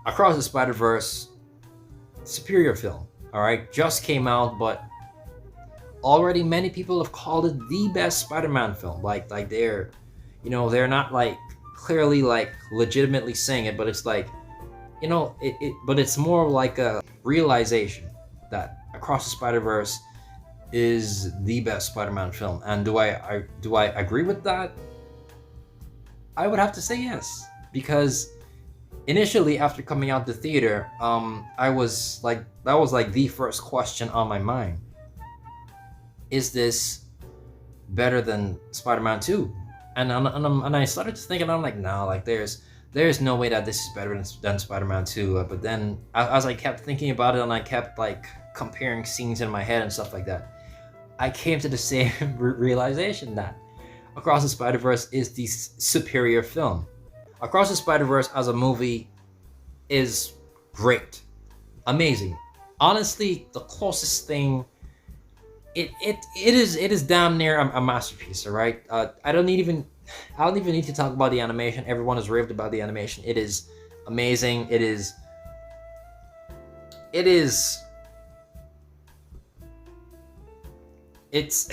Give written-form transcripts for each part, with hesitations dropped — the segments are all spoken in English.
Across the Spider-Verse, superior film. All right, just came out, but already many people have called it the best Spider-Man film. Like they're, they're not like clearly like legitimately saying it, but it's like, but it's more like a realization that Across the Spider-Verse is the best Spider-Man film. And do I agree with that? I would have to say yes, because initially after coming out the theater, I was like, that was like the first question on my mind. Is this better than Spider-Man 2? And I started to think, and I'm like, no, like there's no way that this is better than Spider-Man 2. But then as I kept thinking about it and I kept like comparing scenes in my head and stuff like that, I came to the same realization that Across the Spider-Verse is the superior film. Across the Spider-Verse as a movie is great, amazing. Honestly, the closest thing, it is damn near a masterpiece. All right, I don't even need to talk about the animation. Everyone has raved about the animation. It is amazing. It is it's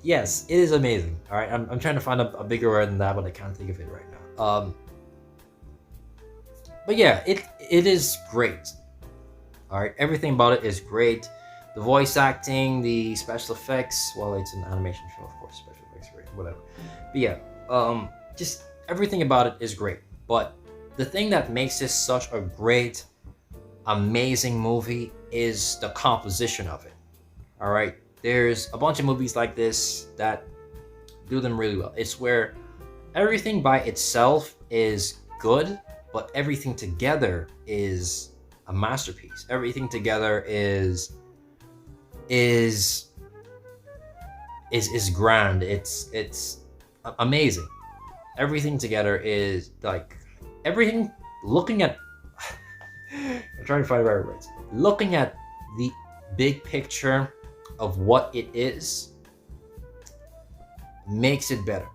yes, it is amazing. All right, I'm trying to find a bigger word than that, but I can't think of it right now. But yeah, it is great. All right, everything about it is great. The voice acting, the special effects. Well, it's an animation show, of course. Special effects, great, whatever. But yeah, just everything about it is great. But the thing that makes this such a great, amazing movie is the composition of it. All right, there's a bunch of movies like this that do them really well. It's where everything by itself is good, but everything together is a masterpiece. Everything together is grand. It's amazing. Everything together is like everything. Looking at, I'm trying to find the right words. Looking at the big picture of what it is makes it better.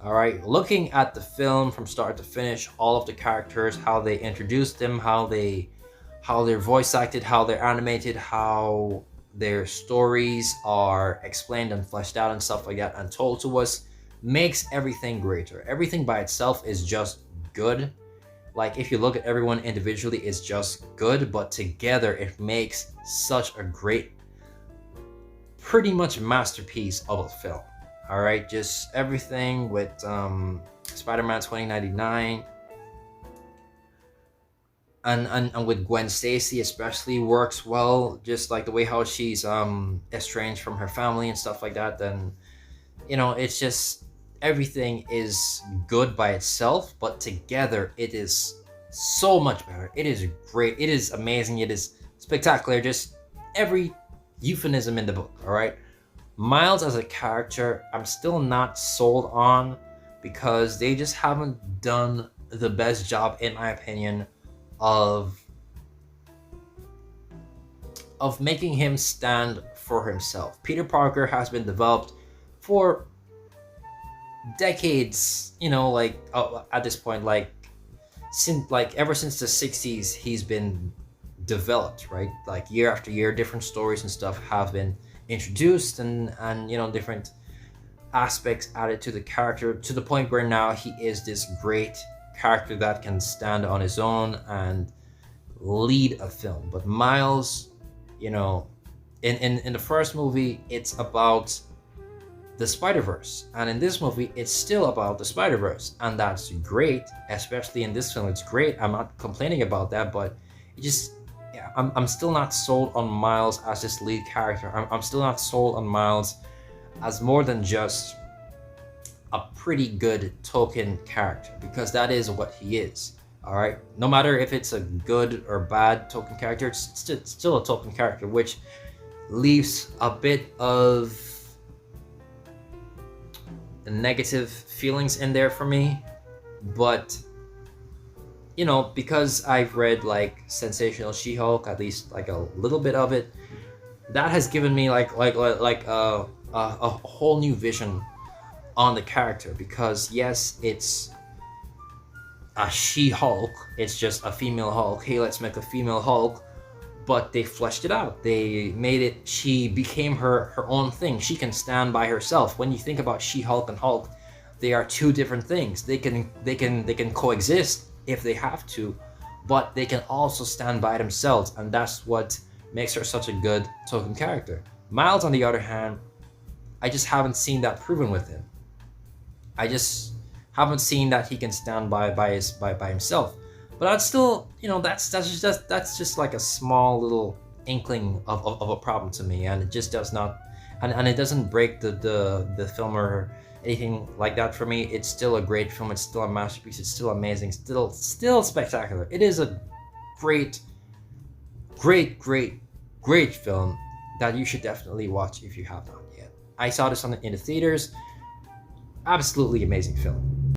All right, looking at the film from start to finish, all of the characters, how they introduced them, how they're voice acted, how they're animated, how their stories are explained and fleshed out and stuff like that and told to us, makes everything greater. Everything by itself is just good. Like if you look at everyone individually, it's just good, but together it makes such a great, pretty much masterpiece of a film. All right, just everything with Spider-Man 2099 and with Gwen Stacy especially works well. Just like the way how she's estranged from her family and stuff like that. Then it's just everything is good by itself, but together it is so much better. It is great. It is amazing. It is spectacular. Just every euphemism in the book. All right. Miles as a character, I'm still not sold on because they just haven't done the best job, in my opinion, of making him stand for himself. Peter Parker has been developed for decades, at this point, ever since the 60s, he's been developed, right? Like year after year, different stories and stuff have been introduced and different aspects added to the character, to the point where now he is this great character that can stand on his own and lead a film. But Miles, in the first movie, it's about the Spider-Verse, and in this movie it's still about the Spider-Verse, and that's great. Especially in this film, it's great. I'm not complaining about that, but it just, I'm still not sold on Miles as this lead character. I'm still not sold on Miles as more than just a pretty good token character, because that is what he is. All right, no matter if it's a good or bad token character, it's still a token character, which leaves a bit of negative feelings in there for me. But because I've read like Sensational She-Hulk, at least like a little bit of it, that has given me like a whole new vision on the character. Because yes, it's a She-Hulk. It's just a female Hulk. Hey, let's make a female Hulk. But they fleshed it out. They made it. She became her own thing. She can stand by herself. When you think about She-Hulk and Hulk, they are two different things. They can coexist if they have to, but they can also stand by themselves, and that's what makes her such a good token character. Miles, on the other hand, I just haven't seen that proven with him. I just haven't seen that he can stand by himself. But that's still, that's just like a small little inkling of a problem to me, and it just does not, and it doesn't break the film or anything like that for me. It's still a great film. It's still a masterpiece. It's still amazing. Still spectacular. It is a great film that you should definitely watch if you have not yet. I saw this in the theaters. Absolutely amazing film.